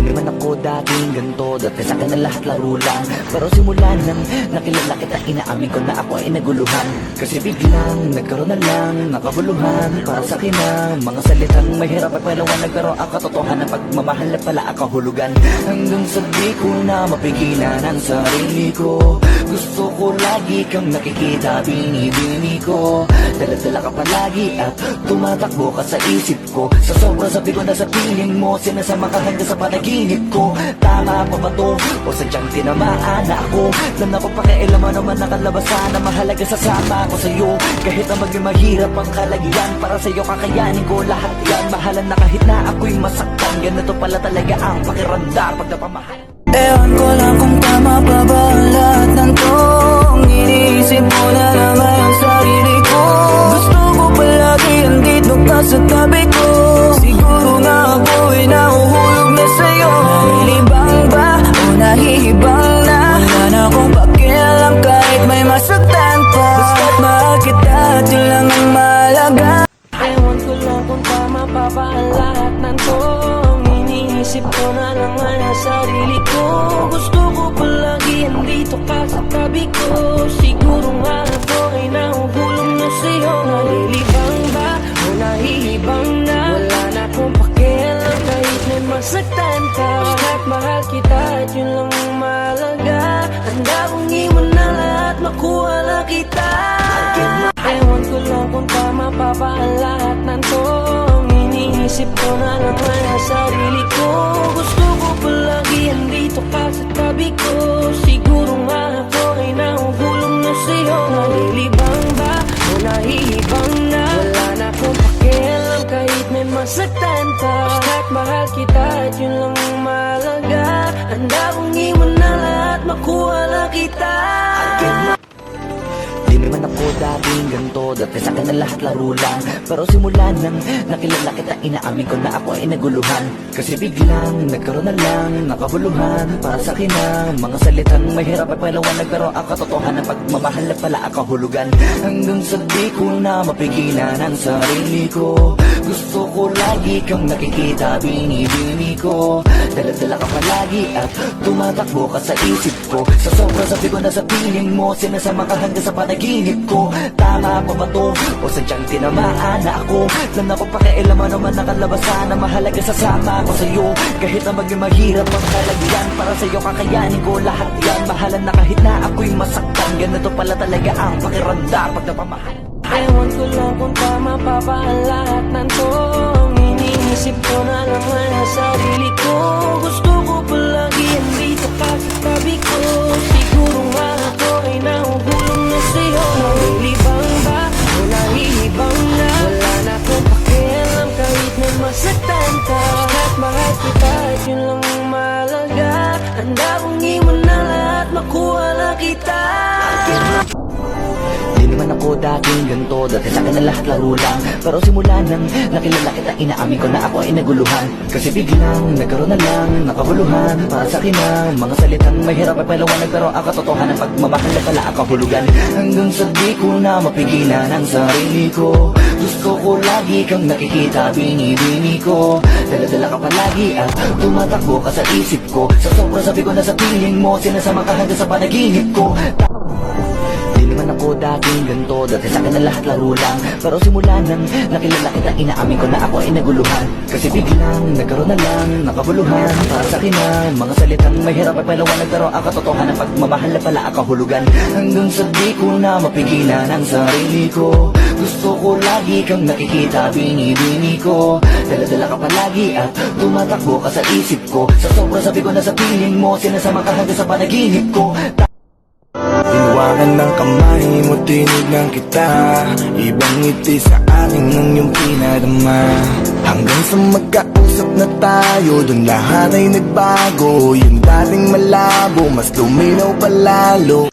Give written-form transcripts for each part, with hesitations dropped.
naman ako dating ganto, dati sa akin na lahat laro lang. Pero simula nang nakilala kita, inaamin ko na ako ay naguluhan. Kasi biglang nagkaroon na lang nakabuluhan. Para sa akin ang mga salitang mahirap at palawanag, pero ang katotohanan pagmamahal na pala ang kahulugan. Hanggang sa di ko na mapigilan ang sarili ko, gusto ko lagi kang nakikita, binibini ko. Dala-dala ka palagi at tumatakbo ka sa isip ko. Sa sobrang sabi ko na sa piling mo, sinasama ka hanggang sa panaginip ko. Tama pa ba to? O sadyang tinamaan na ako? Lang ako pakialaman naman nakalabasan na mahalaga sasama ko sa'yo. Kahit na maging mahirap ang kalagyan, para sa'yo kakayanin ko lahat yan. Mahalan na kahit na ako'y masaktan, ganito pala talaga ang pakiramdam pag napamahal. Ewan ko lang kung tama pa ba ang lahat ng to. Iniisip mo na naman ang sarili ko. Gusto ko palagi andito ka sa tabi ko. Siguro nga ako ay nahuhulog na sa'yo. Nalilibang ba o nahihibang na? Wala na akong pakialam kahit may masaktan pa. Basta't mahal kita at yun lang ang mahalaga. Ewan ko lang kung tama pa ba ang lahat ng to. Iniisip ko na lang ang sarili ko. Gusto ko palagi andito ka sa tabi ko. Siguro nga ako ay nahuhulog na sa'yo. Nalilibang ba o nahihibang na? Wala na akong pakialam kahit may masaktan ka. Basta't mahal kita at yun lang ang mahalaga. Handa kong iwan na lahat, makuha lang kita. Ewan ko lang kung tama pa ba ang lahat ng to. Iniisip ko na lang ang sarili ko. Gusto ko palagi andito ka sa tabi ko. Siguro nga ako ay nahuhulog na sa'yo. Nalilibang ba o nahihibang na? Wala na akong pakialam kahit may masaktan ka. Basta't mahal kita at yun lang ang mahalaga. Handa kong iwan na lahat, makuha lang kita. Di naman ako dating ganto, dati sa akin na lahat laro lang. Pero simula nang nakilala kita, inaamin ko na ako ay naguluhan. Kasi biglang nagkaroon na lang nakabuluhan. Para sa akin ang mga salitang mahirap at palawanag, pero ang katotohanan pagmamahal na pala ang kahulugan. Hanggang sa di ko na mapigilan ang sarili ko, gusto ko lagi kang nakikita, binibini ko. Dala-dala ka palagi at tumatakbo ka sa isip ko. Sa sobrang sabi ko na sa piling mo, sinasama ka hanggang sa panaginip ko. Tama pa ba to? O sadyang tinamaan na ako? Lang ako pakialaman naman nakalabasan na mahalaga sasama ko sa'yo. Kahit na maging mahirap ang kalagyan, para sa'yo kakayanin ko lahat yan. Mahalan na kahit na ako'y masaktan, ganito pala talaga ang pakiramdam pag napamahal. Ewan ko lang kung tama pa ba ang lahat ng to. Iniisip ko na lang ang sarili ko. Gusto ko palagi andito ka sa tabi ko. Siguro nga ako ay nahuhulog na sa'yo. Nalilibang ba o nahihibang na? Wala na akong pakialam kahit may masaktan ka. Basta't mahal kita at yun lang ang mahalaga. Handa kong iwan na lahat, makuha lang kita. Di naman ako dating ganto, dati sa akin na lahat laro lang. Pero simula nang nakilala kita, inaamin ko na ako ay naguluhan. Kasi biglang nagkaroon na lang nakabuluhan. Para sa akin ang mga salitang mahirap at palawanag, pero ang katotohanan pagmamahal na pala ang kahulugan. Hanggang sa di ko na mapigilan ang sarili ko, gusto ko lagi kang nakikita, binibini ko. Dala-dala ka palagi at tumatakbo ka sa isip ko. Sa sobrang sabi ko na sa piling mo, sinasama ka hanggang sa panaginip ko. Di naman ako dating ganto, dati sa akin na lahat laro lang. Pero simula nang nakilala kita, inaamin ko na ako ay naguluhan. Kasi biglang nagkaroon na lang nakabuluhan. Para sa akin ang mga salitang mahirap at palawanag, pero ang katotohanan pagmamahal na pala ang kahulugan. Hanggang sa di ko na mapigilan ang sarili ko, gusto ko lagi kang nakikita, binibini ko. Dala-dala ka palagi at tumatakbo ka sa isip ko. Sa sobrang sabi ko na sa piling mo, sinasama ka hanggang sa panaginip ko. Hinawakan ng kamay mo, tinignan kita. Ibang ngiti sa akin ng iyong pinadama. Hanggang sa magkausap na tayo, dun lahat ay nagbago. Yung dating malabo, mas luminaw palalo.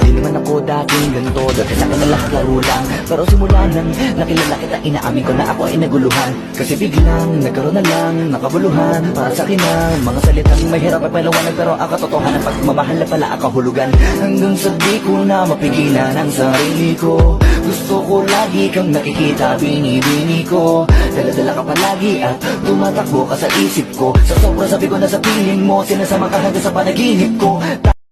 Di naman ako ko dating ganito, dati sa akin na lahat laro lang. Pero simula nang nakilala kita, inaamin ko na ako ay naguluhan. Kasi biglang nagkaroon na lang nakabuluhan. Para sa akin ang mga salitang mahirap ay palawanag, pero ang katotohanan pagmamahal na pala ang kahulugan. Hanggang sa di ko na mapigilan ang sarili ko, gusto ko lagi kang nakikita, binibini ko. Dala-dala ka palagi at tumatakbo ka sa isip ko. Sa sobrang sabi ko na sa piling mo, sinasama ka hanggang sa panaginip ko.